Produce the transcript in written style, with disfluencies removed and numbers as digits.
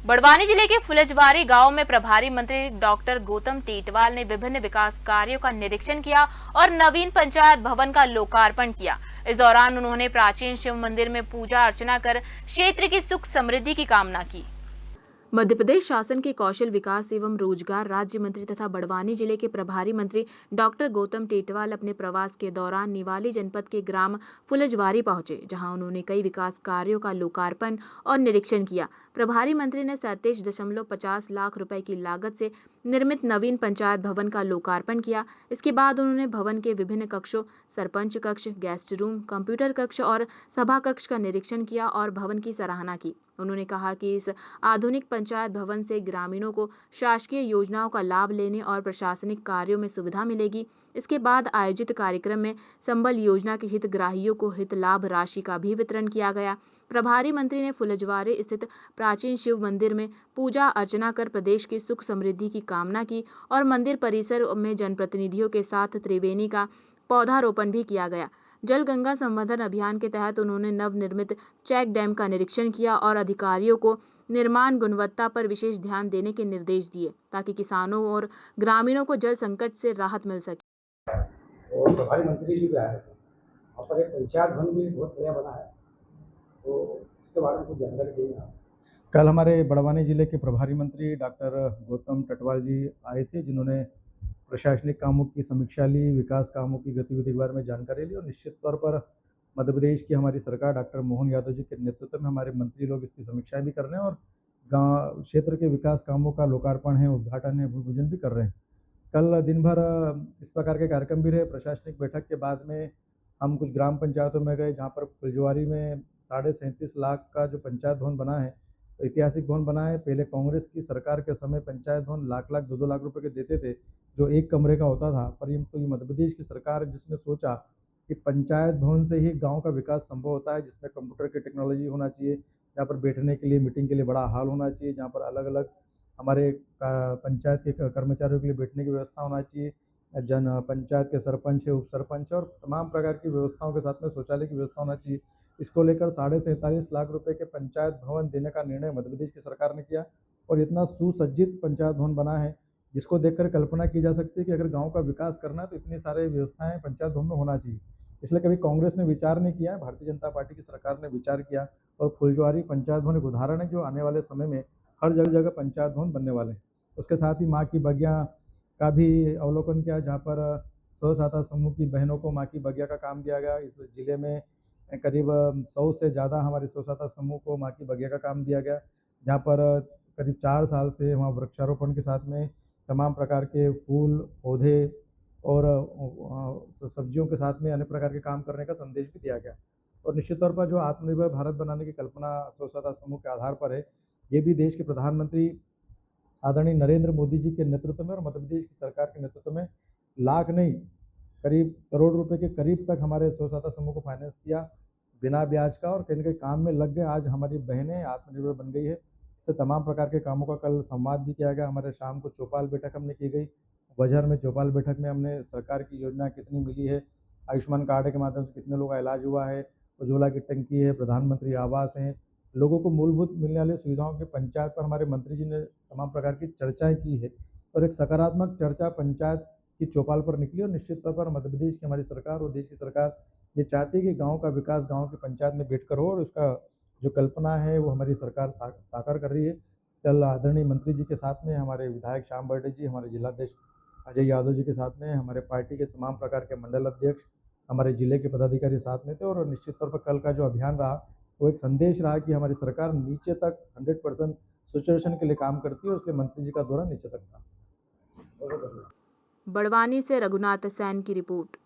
बड़वानी जिले के फुलजवारी गांव में प्रभारी मंत्री डॉक्टर गौतम टेटवाल ने विभिन्न विकास कार्यों का निरीक्षण किया और नवीन पंचायत भवन का लोकार्पण किया। इस दौरान उन्होंने प्राचीन शिव मंदिर में पूजा अर्चना कर क्षेत्र की सुख समृद्धि की कामना की। मध्य प्रदेश शासन के कौशल विकास एवं रोजगार राज्य मंत्री तथा बड़वानी जिले के प्रभारी मंत्री डॉक्टर गौतम टेटवाल अपने प्रवास के दौरान निवाली जनपद के ग्राम फुलजवारी पहुंचे, जहां उन्होंने कई विकास कार्यों का लोकार्पण और निरीक्षण किया। प्रभारी मंत्री ने 37.50 लाख रुपए की लागत से निर्मित नवीन पंचायत भवन का लोकार्पण किया। इसके बाद उन्होंने भवन के विभिन्न कक्षों, सरपंच कक्ष, गेस्ट रूम, कंप्यूटर कक्ष और सभा कक्ष का निरीक्षण किया और भवन की सराहना की। उन्होंने कहा कि इस आधुनिक पंचायत भवन से ग्रामीणों को शासकीय योजनाओं का लाभ लेने और प्रशासनिक कार्यों में सुविधा मिलेगी। इसके बाद आयोजित कार्यक्रम में संबल योजना के हितग्राहियों को हित लाभ राशि का भी वितरण किया गया। प्रभारी मंत्री ने फुलजवारी स्थित प्राचीन शिव मंदिर में पूजा अर्चना कर प्रदेश की सुख समृद्धि की कामना की और मंदिर परिसर में जनप्रतिनिधियों के साथ त्रिवेणी का पौधारोपण भी किया गया। जल गंगा संवर्धन अभियान के तहत उन्होंने नवनिर्मित चेक डैम का निरीक्षण किया और अधिकारियों को निर्माण गुणवत्ता पर विशेष ध्यान देने के निर्देश दिए, ताकि किसानों और ग्रामीणों को जल संकट से राहत मिल सके। और प्रभारी मंत्री जी भी आए थे, वहाँ पर एक पंचायत भवन भी बहुत बढ़िया बना है, तो इसके बारे में कुछ जानकारी देंगे आप। कल हमारे बड़वानी जिले के प्रभारी मंत्री डॉक्टर गौतम टेटवाल जी आए थे, जिन्होंने प्रशासनिक कामों की समीक्षा ली, विकास कामों की गतिविधि के बारे में जानकारी ली और निश्चित तौर पर मध्य प्रदेश की हमारी सरकार डॉक्टर मोहन यादव जी के नेतृत्व में हमारे मंत्री लोग इसकी समीक्षा भी कर रहे हैं और गाँव क्षेत्र के विकास कामों का लोकार्पण है, उद्घाटन है, भूमि पूजन भी कर रहे हैं। कल दिन भर इस प्रकार के कार्यक्रम भी रहे। प्रशासनिक बैठक के बाद में हम कुछ ग्राम पंचायतों में गए, जहाँ पर फुलजवारी में 37.5 लाख का जो पंचायत भवन बना है, ऐतिहासिक भवन बना है। पहले कांग्रेस की सरकार के समय पंचायत भवन लाख 2-2 लाख रुपए के देते थे, जो एक कमरे का होता था। पर ये मध्य प्रदेश की सरकार है जिसने सोचा कि पंचायत भवन से ही गांव का विकास संभव होता है, जिसमें कंप्यूटर की टेक्नोलॉजी होना चाहिए, जहाँ पर बैठने के लिए, मीटिंग के लिए बड़ा हॉल होना चाहिए, जहाँ पर अलग अलग हमारे पंचायत के कर्मचारियों के लिए बैठने की व्यवस्था होना चाहिए, पंचायत के सरपंच है, उप सरपंच और तमाम प्रकार की व्यवस्थाओं के साथ में शौचालय की व्यवस्था होना चाहिए। इसको लेकर 47.5 लाख रुपए के पंचायत भवन देने का निर्णय मध्य प्रदेश की सरकार ने किया और इतना सुसज्जित पंचायत भवन बना है, जिसको देखकर कल्पना की जा सकती है कि अगर गांव का विकास करना है तो इतनी सारी व्यवस्थाएं पंचायत भवन में होना चाहिए। इसलिए कभी कांग्रेस ने विचार नहीं किया, भारतीय जनता पार्टी की सरकार ने विचार किया और फुलजवारी पंचायत भवन एक उदाहरण है, जो आने वाले समय में हर जगह पंचायत भवन बनने वाले हैं। उसके साथ ही माँ की बगिया का भी अवलोकन किया, जहाँ पर स्व सहायता समूह की बहनों को माँ की बगिया का काम दिया गया। इस जिले में करीब 100 से ज़्यादा हमारे स्व सहायता समूह को माँ की बगिया का काम दिया गया, जहाँ पर करीब 4 साल से वहाँ वृक्षारोपण के साथ में तमाम प्रकार के फूल, पौधे और सब्जियों के साथ में अन्य प्रकार के काम करने का संदेश भी दिया गया। और निश्चित तौर पर जो आत्मनिर्भर भारत बनाने की कल्पना स्व सहायता समूह के आधार पर है, ये भी देश के प्रधानमंत्री आदरणीय नरेंद्र मोदी जी के नेतृत्व में और मध्य प्रदेश की सरकार के नेतृत्व में लाख नहीं, करीब करोड़ रुपए के करीब तक हमारे स्व सहायता समूह को फाइनेंस किया बिना ब्याज का और कहीं न कहीं काम में लग गए। आज हमारी बहनें आत्मनिर्भर बन गई है। इससे तमाम प्रकार के कामों का कल संवाद भी किया गया। हमारे शाम को चौपाल बैठक हमने की गई। बजहर में चौपाल बैठक में हमने सरकार की योजना कितनी मिली है, आयुष्मान कार्ड के माध्यम से कितने लोगों का इलाज हुआ है, उज्ज्वला की टंकी है, प्रधानमंत्री आवास हैं, लोगों को मूलभूत मिलने वाली सुविधाओं की पंचायत पर हमारे मंत्री जी ने तमाम प्रकार की चर्चाएं की है और एक सकारात्मक चर्चा पंचायत की चौपाल पर निकली। और निश्चित तौर पर मध्य प्रदेश की हमारी सरकार और देश की सरकार ये चाहती है कि गांव का विकास गांव की पंचायत में बैठकर हो और उसका जो कल्पना है वो हमारी सरकार साकार कर रही है। कल आदरणीय मंत्री जी के साथ में हमारे विधायक श्याम बर्डे जी, हमारे जिलाध्यक्ष अजय यादव जी के साथ में हमारे पार्टी के तमाम प्रकार के मंडल अध्यक्ष, हमारे जिले के पदाधिकारी साथ में थे और निश्चित तौर पर कल का जो अभियान रहा वो एक संदेश रहा कि हमारी सरकार नीचे तक 100% सिचुएशन के लिए काम करती है और इसलिए मंत्री जी का दौरा नीचे तक था। बड़वानी से रघुनाथ सैन की रिपोर्ट।